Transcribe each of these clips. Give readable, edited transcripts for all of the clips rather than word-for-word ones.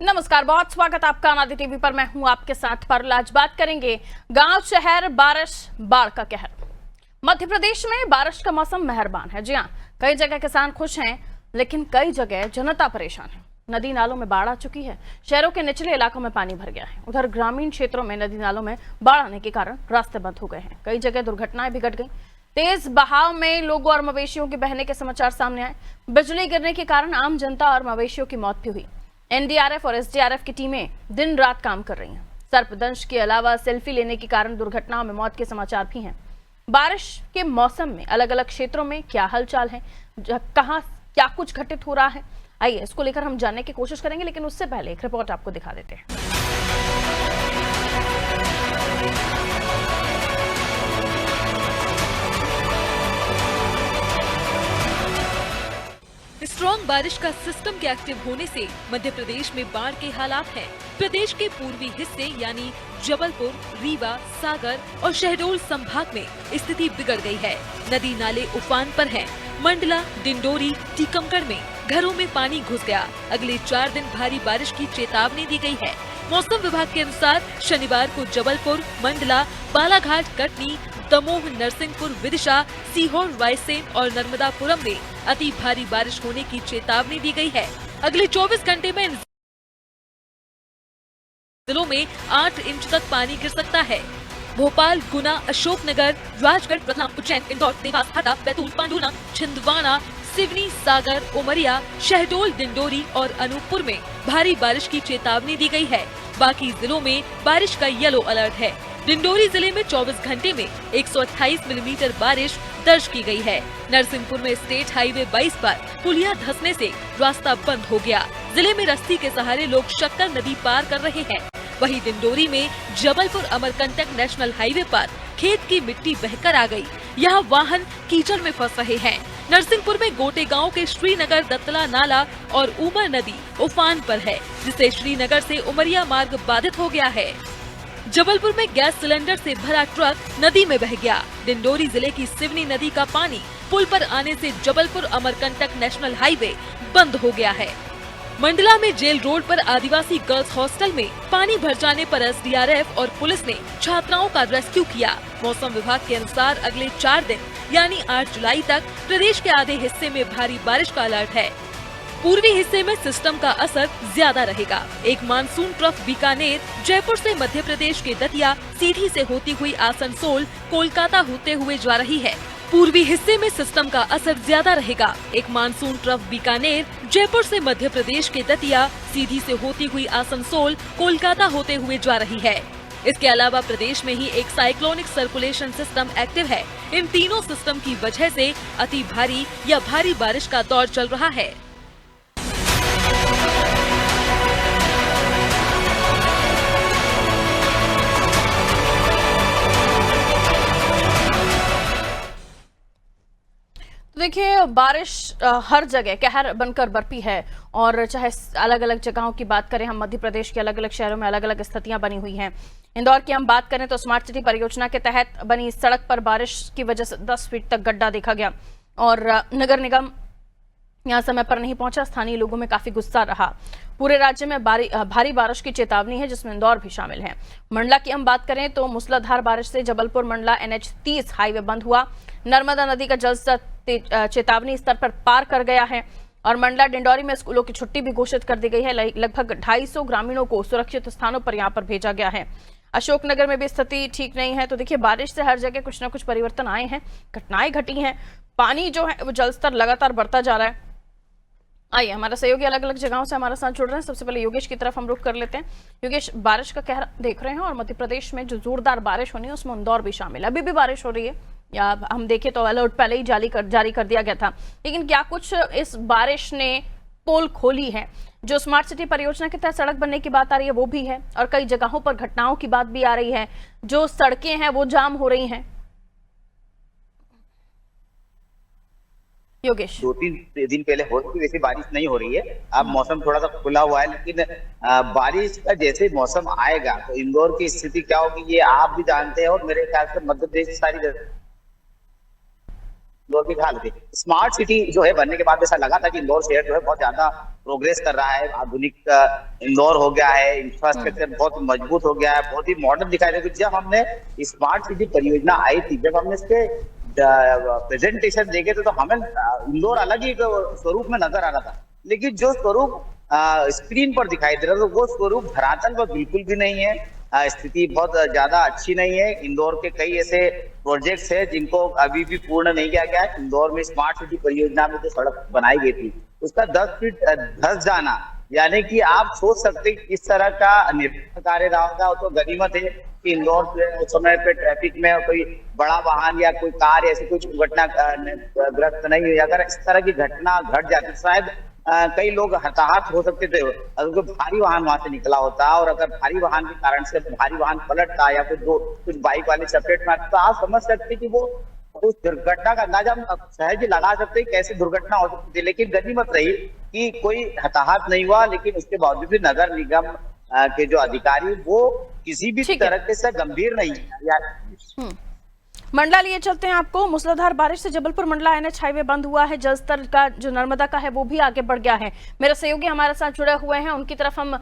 नमस्कार, बहुत स्वागत आपका अनादि टीवी पर। मैं हूं आपके साथ पर। आज बात करेंगे गांव शहर बारिश बाढ़ का कहर। मध्य प्रदेश में बारिश का मौसम मेहरबान है। जी हां, कई जगह किसान खुश हैं, लेकिन कई जगह जनता परेशान है। नदी नालों में बाढ़ आ चुकी है। शहरों के निचले इलाकों में पानी भर गया है। उधर ग्रामीण क्षेत्रों में नदी नालों में बाढ़ आने के कारण रास्ते बंद हो गए हैं। कई जगह दुर्घटनाएं भी घट गई। तेज बहाव में लोगों और मवेशियों के बहने के समाचार सामने आए। बिजली गिरने के कारण आम जनता और मवेशियों की मौत भी हुई। एनडीआरएफ और एसडीआरएफ की टीमें दिन रात काम कर रही हैं। सर्पदंश के अलावा सेल्फी लेने के कारण दुर्घटनाओं में मौत के समाचार भी हैं। बारिश के मौसम में अलग अलग क्षेत्रों में क्या हालचाल है, कहां क्या कुछ घटित हो रहा है, आइए इसको लेकर हम जानने की कोशिश करेंगे। लेकिन उससे पहले एक रिपोर्ट आपको दिखा देते हैं। स्ट्रॉन्ग बारिश का सिस्टम के एक्टिव होने से मध्य प्रदेश में बाढ़ के हालात हैं। प्रदेश के पूर्वी हिस्से यानी जबलपुर, रीवा, सागर और शहडोल संभाग में स्थिति बिगड़ गई है। नदी नाले उफान पर हैं। मंडला, डिंडोरी, टीकमगढ़ में घरों में पानी घुस गया। अगले 4 दिन भारी बारिश की चेतावनी दी गई है। मौसम विभाग के अनुसार शनिवार को जबलपुर, मंडला, बालाघाट, कटनी, दमोह, नरसिंहपुर, विदिशा, सीहोर, रायसेन और नर्मदापुरम में अति भारी बारिश होने की चेतावनी दी गई है। अगले 24 घंटे में इन जिलों में 8 इंच तक पानी गिर सकता है। भोपाल, गुना, अशोकनगर, राजगढ़, रतलाम, उज्जैन, इंदौर, देवास, हरदा, बैतूल, पांडुना, छिंदवाड़ा, सिवनी, सागर, उमरिया, शहडोल, डिंडोरी और अनूपपुर में भारी बारिश की चेतावनी दी गई है। बाकी जिलों में बारिश का येलो अलर्ट है। डिंडोरी जिले में 24 घंटे में 128 मिलीमीटर बारिश दर्ज की गई है। नरसिंहपुर में स्टेट हाईवे 22 पर पुलिया धंसने से रास्ता बंद हो गया। जिले में रस्सी के सहारे लोग शक्कर नदी पार कर रहे हैं। वहीं डिंडोरी में जबलपुर अमरकंटक नेशनल हाईवे पर खेत की मिट्टी बहकर आ गई। यहाँ वाहन कीचड़ में फंस रहे हैं। नरसिंहपुर में गोटे गांव के श्रीनगर दत्तला नाला और उमर नदी उफान पर है, जिससे श्रीनगर से उमरिया मार्ग बाधित हो गया है। जबलपुर में गैस सिलेंडर से भरा ट्रक नदी में बह गया। डिंडोरी जिले की सिवनी नदी का पानी पुल पर आने से जबलपुर अमरकंटक नेशनल हाईवे बंद हो गया है। मंडला में जेल रोड पर आदिवासी गर्ल्स हॉस्टल में पानी भर जाने पर एसडीआरएफ और पुलिस ने छात्राओं का रेस्क्यू किया। मौसम विभाग के अनुसार अगले 4 दिन यानी 8 जुलाई तक प्रदेश के आधे हिस्से में भारी बारिश का अलर्ट है। पूर्वी हिस्से में सिस्टम का असर ज्यादा रहेगा। एक मानसून ट्रफ बीकानेर, जयपुर से मध्य प्रदेश के दतिया सीधी से होती हुई आसनसोल, कोलकाता होते हुए जा रही है। पूर्वी हिस्से में सिस्टम का असर ज्यादा रहेगा। एक मानसून ट्रफ बीकानेर, जयपुर से मध्य प्रदेश के दतिया सीधी से होती हुई आसनसोल, कोलकाता होते हुए जा रही है। इसके अलावा प्रदेश में ही एक साइक्लोनिक सर्कुलेशन सिस्टम एक्टिव है। इन तीनों सिस्टम की वजह से अति भारी या भारी बारिश का दौर चल रहा है। देखिए, बारिश हर जगह कहर बनकर बरपी है। और चाहे अलग अलग जगहों की बात करें, हम मध्य प्रदेश के अलग अलग शहरों में अलग अलग स्थितियां बनी हुई हैं। इंदौर की हम बात करें तो स्मार्ट सिटी परियोजना के तहत बनी सड़क पर बारिश की वजह से 10 फीट तक गड्ढा देखा गया और नगर निगम यहाँ समय पर नहीं पहुंचा। स्थानीय लोगों में काफी गुस्सा रहा। पूरे राज्य में भारी बारिश की चेतावनी है, जिसमें इंदौर भी शामिल है। मंडला की हम बात करें तो मूसलाधार बारिश से जबलपुर मंडला NH30 हाईवे बंद हुआ। नर्मदा नदी का जलस्तर चेतावनी स्तर पर पार कर गया है और मंडला डिंडोरी में स्कूलों की छुट्टी भी घोषित कर दी गई है। लगभग 250 ग्रामीणों को सुरक्षित स्थानों पर यहाँ पर भेजा गया है। अशोकनगर में भी स्थिति ठीक नहीं है। तो देखिए, बारिश से हर जगह कुछ ना कुछ परिवर्तन आए हैं, घटनाएं घटी हैं। पानी जो है वो जलस्तर लगातार बढ़ता जा रहा है। आइए, हमारा सहयोगी अलग अलग जगहों से हमारे साथ जुड़ रहे हैं। सबसे पहले योगेश की तरफ हम रुख कर लेते हैं। योगेश, बारिश का कहर देख रहे हैं और मध्य प्रदेश में जो जोरदार बारिश होनी है उसमें इंदौर भी शामिल है। अभी भी बारिश हो रही है, या हम देखें तो अलर्ट पहले ही जारी कर दिया गया था, लेकिन क्या कुछ इस बारिश ने पोल खोली है? जो स्मार्ट सिटी परियोजना के तहत सड़क बनने की बात आ रही है वो भी है, और कई जगहों पर घटनाओं की बात भी आ रही है। जो सड़कें हैं वो जाम हो रही हैं। योगेश, 2-3 दिन पहले हो रही थी, वैसे बारिश नहीं हो रही है। अब मौसम थोड़ा सा खुला हुआ है, लेकिन बारिश का जैसे मौसम आएगा तो इंदौर की स्थिति क्या होगी ये आप भी जानते हैं और मेरे ख्याल से मध्य प्रदेश सारी इंदौर की हालत है। स्मार्ट सिटी जो है बनने के बाद ऐसा लगा था कि इंदौर शहर जो है बहुत ज्यादा प्रोग्रेस कर रहा है, आधुनिक इंदौर हो गया है, इंफ्रास्ट्रक्चर बहुत मजबूत हो गया है, बहुत ही मॉडर्न दिखाई दे। जब हमने स्मार्ट सिटी परियोजना आई थी, जब हमने इसके प्रेजेंटेशन देखे थे, तो हमें इंदौर अलग ही स्वरूप में नजर आ रहा था, लेकिन जो स्वरूप स्क्रीन पर दिखाई दे रहा था वो स्वरूप धरातल पर बिल्कुल भी नहीं है। स्थिति बहुत ज्यादा अच्छी नहीं है। इंदौर के कई ऐसे प्रोजेक्ट्स हैं जिनको अभी भी पूर्ण नहीं किया गया है। इंदौर में स्मार्ट सिटी परियोजना में जो सड़क बनाई गई थी उसका 10 फीट धंस जाना, यानी कि आप सोच सकते हैं इस तरह का निर्माण कार्य रहा होगा। तो गनीमत है कि इंदौर उस समय पे ट्रैफिक में कोई बड़ा वाहन या कोई कार ऐसी कोई दुर्घटना ग्रस्त नहीं हुई। अगर इस तरह की घटना घट जाती शायद कई लोग हताहत हो सकते थे अगर कोई भारी वाहन वहां से निकला होता, और अगर भारी वाहन के कारण से भारी वाहन पलटता या कुछ बाइक वाले चपेट में, तो आप समझ सकते कि वो उस दुर्घटना का अंदाजा हम सहज लगा सकते हैं कैसे दुर्घटना हो सकती थी। लेकिन गनीमत रही कि कोई हताहत नहीं हुआ, लेकिन उसके बावजूद भी नगर निगम के जो अधिकारी वो किसी भी तरह से गंभीर नहीं है। मंडला लिए चलते हैं आपको। मूसलाधार बारिश से जबलपुर मंडला NH हाईवे बंद हुआ है। जल स्तर का जो नर्मदा का है वो भी आगे बढ़ गया है। मेरे सहयोगी हमारे साथ जुड़े हुए हैं, उनकी तरफ हम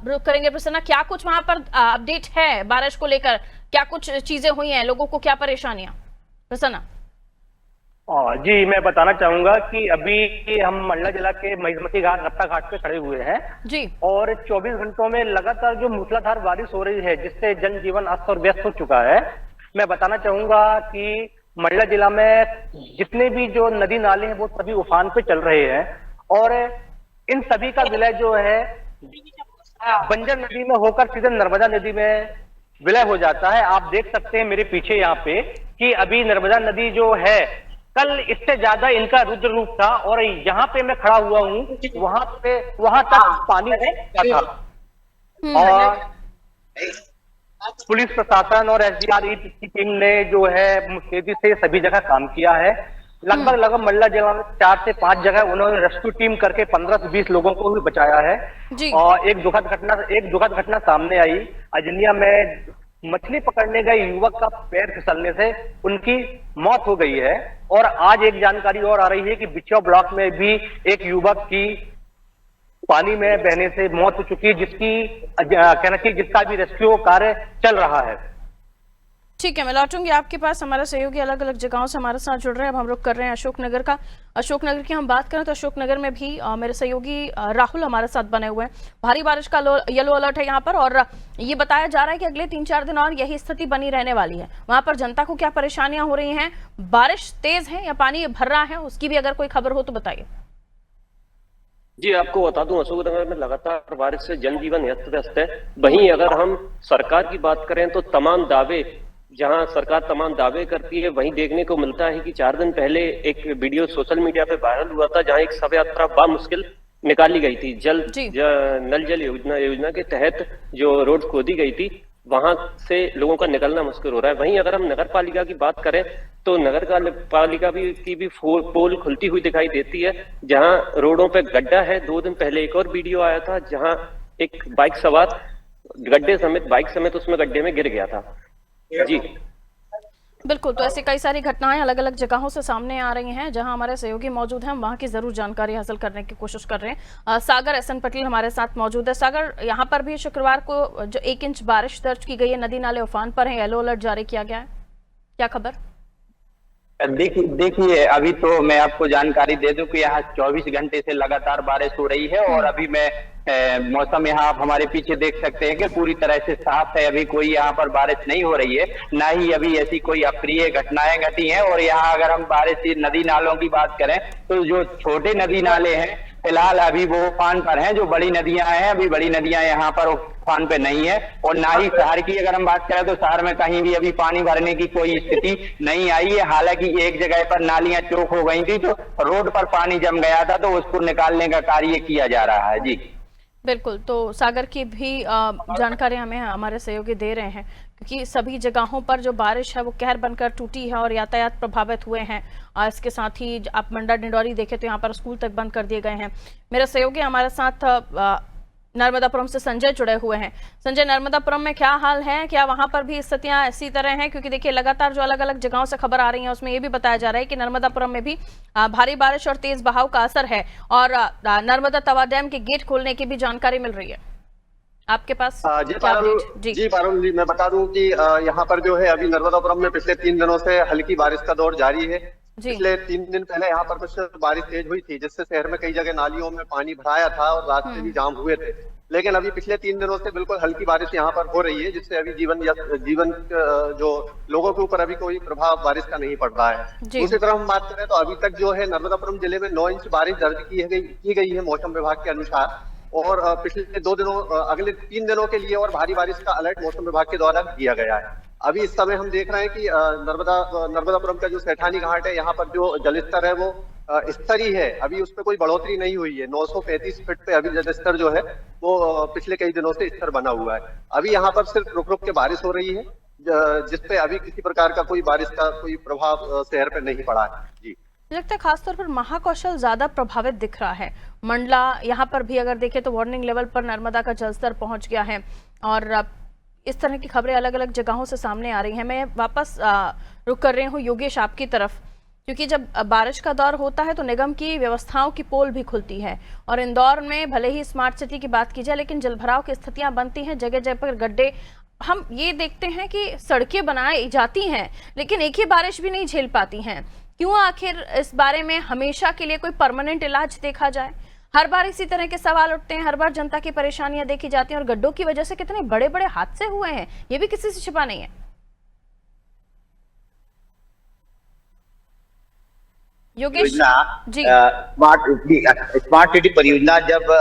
रुख करेंगे। प्रसन्ना, क्या कुछ वहां पर अपडेट है बारिश को लेकर? क्या कुछ चीजें हुई हैं, लोगों को क्या परेशानियां? प्रसन्ना जी, मैं बताना चाहूंगा कि अभी हम मंडला जिला के महिषमती घाट रफ्ता घाट पे खड़े हुए हैं जी, और 24 घंटों में लगातार जो मूसलाधार बारिश हो रही है जिससे जनजीवन अस्त और व्यस्त हो चुका है। मैं बताना चाहूंगा कि मंडला जिला में जितने भी जो नदी नाले हैं वो सभी उफान पे चल रहे हैं, और इन सभी का विलय जो है बंजर नदी में होकर सीधे नर्मदा नदी में विलय हो जाता है। आप देख सकते हैं मेरे पीछे यहाँ पे कि अभी नर्मदा नदी जो है कल इससे ज्यादा इनका रुद्र रूप था, और यहाँ पे मैं खड़ा हुआ हूँ वहां तक पानी था। और पुलिस प्रशासन और SDRF की टीम ने जो है मुस्तैदी से सभी जगह काम किया है। लगभग मंडला जिला में 4 से 5 जगह उन्होंने रेस्क्यू टीम करके 15 से 20 लोगों को भी बचाया है जी। और एक दुखद घटना सामने आई। अजनिया में मछली पकड़ने गए युवक का पैर फिसलने से उनकी मौत हो गई है, और आज एक जानकारी और आ रही है कि बिछवा ब्लॉक में भी एक युवक की पानी में बहने से मौत हो चुकी है, जिसका भी रेस्क्यू कार्य चल रहा है। ठीक है, मैं लौटूंगी आपके पास। हमारे सहयोगी अलग अलग जगहों से हमारे साथ जुड़ रहे हैं। अब हम रुक कर रहे हैं अशोकनगर का। अशोकनगर की हम बात करें तो अशोकनगर में भी मेरे सहयोगी राहुल हमारे साथ बने हुए हैं। भारी बारिश का येलो अलर्ट है यहाँ पर, और ये बताया जा रहा है कि अगले 3-4 दिन और यही स्थिति बनी रहने वाली है। वहां पर जनता को क्या परेशानियां हो रही हैं? बारिश तेज है या पानी भर रहा है, उसकी भी अगर कोई खबर हो तो बताइए। जी, आपको बता दूं, अशोकनगर में लगातार बारिश से जनजीवन अस्त व्यस्त है। वहीं अगर हम सरकार की बात करें तो जहां सरकार तमाम दावे करती है, वहीं देखने को मिलता है कि 4 दिन पहले एक वीडियो सोशल मीडिया पे वायरल हुआ था, जहां एक शव यात्रा बामुश्किल निकाली गई थी। नल जल योजना के तहत जो रोड खोदी गई थी, वहां से लोगों का निकलना मुश्किल हो रहा है। वहीं अगर हम नगर पालिका की बात करें तो नगर पालिका की भी पोल खुलती हुई दिखाई देती है, जहां रोडों पे गड्ढा है। 2 दिन पहले एक और वीडियो आया था जहां एक बाइक सवार बाइक समेत उसमें गड्ढे में गिर गया था। जी बिल्कुल, तो ऐसी कई सारी घटनाएं अलग अलग जगहों से सामने आ रही हैं। जहां हमारे सहयोगी मौजूद हैं, हम वहां की जरूर जानकारी हासिल करने की कोशिश कर रहे हैं। सागर SN पटेल हमारे साथ मौजूद है। सागर, यहां पर भी शुक्रवार को जो 1 इंच बारिश दर्ज की गई है, नदी नाले उफान पर है, येलो अलर्ट जारी किया गया है, क्या खबर? देखिए, अभी तो मैं आपको जानकारी दे दूं कि यहाँ 24 घंटे से लगातार बारिश हो रही है, और अभी मैं मौसम यहाँ आप हमारे पीछे देख सकते हैं कि पूरी तरह से साफ है। अभी कोई यहाँ पर बारिश नहीं हो रही है, ना ही अभी ऐसी कोई अप्रिय घटनाएं घटी हैं। और यहाँ अगर हम बारिश की नदी नालों की बात करें तो जो छोटे नदी नाले हैं फिलहाल अभी वो उफान पर हैं। जो बड़ी नदियां हैं, अभी बड़ी नदियां यहाँ पर उफान पे नहीं है। और ना ही शहर की अगर हम बात करें तो शहर में कहीं भी अभी पानी भरने की कोई स्थिति नहीं आई है। हालांकि एक जगह पर नालियां चौक हो गई थी, तो रोड पर पानी जम गया था, तो उसको निकालने का कार्य किया जा रहा है। जी बिल्कुल, तो सागर की भी जानकारी हमें हमारे सहयोगी दे रहे हैं, क्योंकि सभी जगहों पर जो बारिश है वो कहर बनकर टूटी है और यातायात प्रभावित हुए हैं। इसके साथ ही आप मंडा डिंडौरी देखें तो यहाँ पर स्कूल तक बंद कर दिए गए हैं। मेरे सहयोगी हमारे साथ नर्मदापुरम से संजय जुड़े हुए हैं। संजय, नर्मदापुरम में क्या हाल है? क्या वहां पर भी स्थितियां इसी तरह हैं? क्योंकि देखिए लगातार जो अलग अलग जगहों से खबर आ रही है उसमें ये भी बताया जा रहा है कि नर्मदापुरम में भी भारी बारिश और तेज बहाव का असर है और नर्मदा तवा डैम के गेट खोलने की भी जानकारी मिल रही है। आपके पास जी पारुल जी, मैं बता दूं कि यहाँ पर जो है अभी नर्मदापुरम में पिछले 3 दिनों से हल्की बारिश का दौर जारी है। पिछले 3 दिन पहले यहाँ पर कुछ बारिश तेज हुई थी जिससे शहर में कई जगह नालियों में पानी भराया था और रास्ते भी जाम हुए थे, लेकिन अभी पिछले 3 दिनों से बिल्कुल हल्की बारिश यहाँ पर हो रही है जिससे अभी जीवन जो लोगों के ऊपर अभी कोई प्रभाव बारिश का नहीं पड़ रहा है। दूसरी तरफ हम बात करें तो अभी तक जो है नर्मदापुरम जिले में 9 इंच बारिश दर्ज की गई है मौसम विभाग के अनुसार, और पिछले 2 दिनों अगले 3 दिनों के लिए और भारी बारिश का अलर्ट मौसम विभाग के द्वारा दिया गया है। अभी इस समय हम देख रहे हैं कि नर्मदापुरम का जो सेठानी घाट है यहाँ पर जो जलस्तर है वो स्तरीय है, अभी उसमें कोई बढ़ोतरी नहीं हुई है। 935 फीट पे अभी जलस्तर जो है वो पिछले कई दिनों से स्तर बना हुआ है। अभी यहाँ पर सिर्फ रुक रुक के बारिश हो रही है जिसपे अभी किसी प्रकार का कोई बारिश का कोई प्रभाव शहर पे नहीं पड़ा है। जी, लगता है खासतौर पर महाकौशल ज्यादा प्रभावित दिख रहा है। मंडला यहाँ पर भी अगर देखें तो वार्निंग लेवल पर नर्मदा का जलस्तर पहुंच गया है और इस तरह की खबरें अलग अलग जगहों से सामने आ रही हैं। मैं वापस रुक कर रही हूँ योगेश आपकी तरफ, क्योंकि जब बारिश का दौर होता है तो निगम की व्यवस्थाओं की पोल भी खुलती है और इंदौर में भले ही स्मार्ट सिटी की बात की जाए लेकिन जलभराव की स्थितियां बनती हैं, जगह जगह पर गड्ढे। हम ये देखते हैं कि सड़कें बनाई जाती हैं लेकिन एक ही बारिश भी नहीं झेल पाती हैं। क्यों आखिर इस बारे में हमेशा के लिए कोई परमानेंट इलाज देखा जाए? हर बार इसी तरह के सवाल उठते हैं, हर बार जनता की परेशानियां देखी जाती हैं और गड्ढों की वजह से कितने बड़े बड़े हादसे हुए हैं ये भी किसी से छिपा नहीं है। योगेश जी, स्मार्ट सिटी परियोजना जब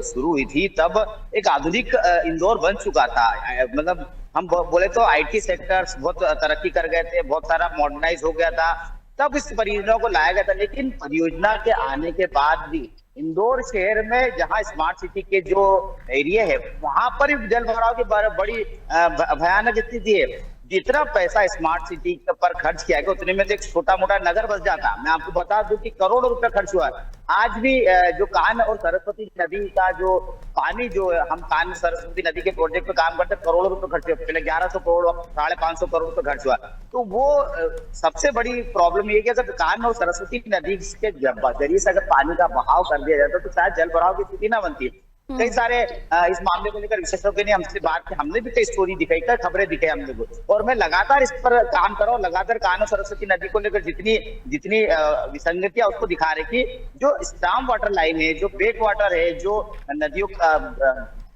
शुरू हुई थी तब एक आधुनिक इंदौर बन चुका था। मतलब हम बोले तो आईटी सेक्टर्स बहुत तरक्की कर गए थे, बहुत सारा मॉडर्नाइज हो गया था, तब इस परियोजना को लाया गया था। लेकिन परियोजना के आने के बाद भी इंदौर शहर में जहां स्मार्ट सिटी के जो एरिया है वहां पर जल भराव की बड़ी भयानक स्थिति है। जितना पैसा स्मार्ट सिटी पर खर्च किया गया उतने में तो एक छोटा मोटा नगर बस जाता। मैं आपको बता दूं कि करोड़ों रुपए खर्च हुआ है। आज भी जो कान्ह और सरस्वती नदी का जो पानी जो हम कान्ह सरस्वती नदी के प्रोजेक्ट पे काम करते करोड़ों रुपए खर्च हुए, पहले 1100 करोड़ 550 करोड़ रुपए खर्च हुआ। तो वो सबसे बड़ी प्रॉब्लम ये कि अगर कान्ह और सरस्वती नदी के जरिए से अगर पानी का बहाव कर दिया जाता तो शायद जल भराव की स्थिति ना बनती। कई सारे इस मामले को लेकर विशेषज्ञों ने हमसे बात की, हमने भी कई स्टोरी दिखाई, कई खबरें दिखाई हमने को, और मैं लगातार इस पर काम कर रहा हूँ। लगातार कान्ह सरस्वती नदी को लेकर जितनी विसंगतियां उसको दिखा रही कि जो स्टाम वाटर लाइन है, जो बेक वाटर है, जो नदियों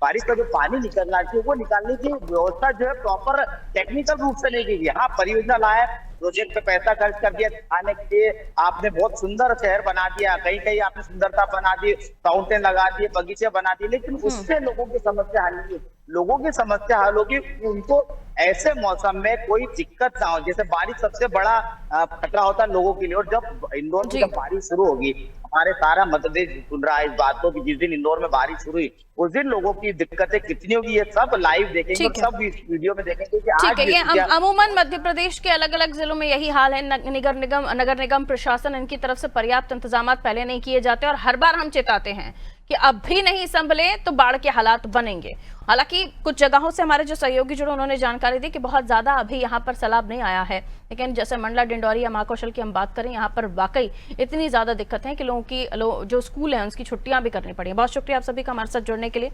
बारिश का जो पानी निकलना चाहिए वो निकालने की व्यवस्था जो है प्रॉपर टेक्निकल रूप से नहीं की गई। हाँ, परियोजना लाया, प्रोजेक्ट पे पैसा खर्च कर दिया, आने के लिए आपने बहुत सुंदर शहर बना दिया, कहीं कहीं आपने सुंदरता बना दी, फाउंटेन लगा दिए, बगीचे बना दिए, लेकिन उससे लोगों की समस्या हल नहीं। लोगों की समस्या हल होगी उनको ऐसे मौसम में कोई दिक्कत ना हो। जैसे बारिश सबसे बड़ा खतरा होता है लोगों के लिए, और जब इंदौर में जब बारिश शुरू होगी, हमारे सारा मध्य प्रदेश सुन रहा है इस बात को कि जिस दिन इंदौर में बारिश शुरू हुई उस दिन लोगों की दिक्कतें कितनी होगी ये सब लाइव देखेंगे और सब वीडियो में देखेंगे कि ठीक है। ये अमूमन मध्य प्रदेश के अलग अलग जिलों में यही हाल है। नगर निगम प्रशासन इनकी तरफ से पर्याप्त इंतजाम पहले नहीं किए जाते और हर बार हम चेताते हैं कि अब भी नहीं संभले तो बाढ़ के हालात बनेंगे। हालांकि कुछ जगहों से हमारे जो सहयोगी जुड़े उन्होंने जानकारी दी कि बहुत ज्यादा अभी यहाँ पर सैलाब नहीं आया है, लेकिन जैसे मंडला, डिंडौरी या महाकौशल की हम बात करें, यहाँ पर वाकई इतनी ज्यादा दिक्कत है कि लोगों की जो स्कूल है उसकी छुट्टियां भी करनी पड़ी। बहुत शुक्रिया आप सभी का हमारे साथ जुड़ने के लिए।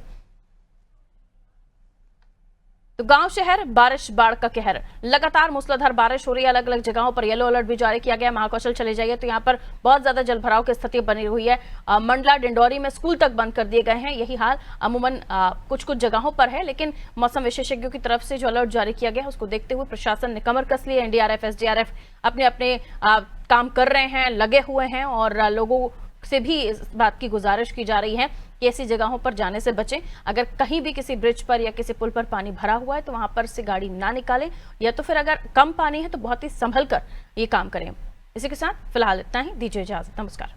तो गांव शहर बारिश बाढ़ का कहर, लगातार मूसलाधार बारिश हो रही है। अलग अलग जगहों पर येलो अलर्ट भी जारी किया गया। महाकौशल चले जाइए तो यहाँ पर बहुत ज्यादा जलभराव की स्थिति बनी हुई है। मंडला, डिंडौरी में स्कूल तक बंद कर दिए गए हैं। यही हाल अमूमन कुछ कुछ जगहों पर है, लेकिन मौसम विशेषज्ञों की तरफ से जो अलर्ट जारी किया गया है उसको देखते हुए प्रशासन ने कमर कस ली है। एनडीआरएफ, एसडीआरएफ अपने अपने काम कर रहे हैं, लगे हुए हैं और लोगों से भी इस बात की गुजारिश की जा रही है कि ऐसी जगहों पर जाने से बचें। अगर कहीं भी किसी ब्रिज पर या किसी पुल पर पानी भरा हुआ है तो वहां पर से गाड़ी ना निकालें, या तो फिर अगर कम पानी है तो बहुत ही संभल कर ये काम करें। इसी के साथ फिलहाल इतना ही, दीजिए इजाजत, नमस्कार।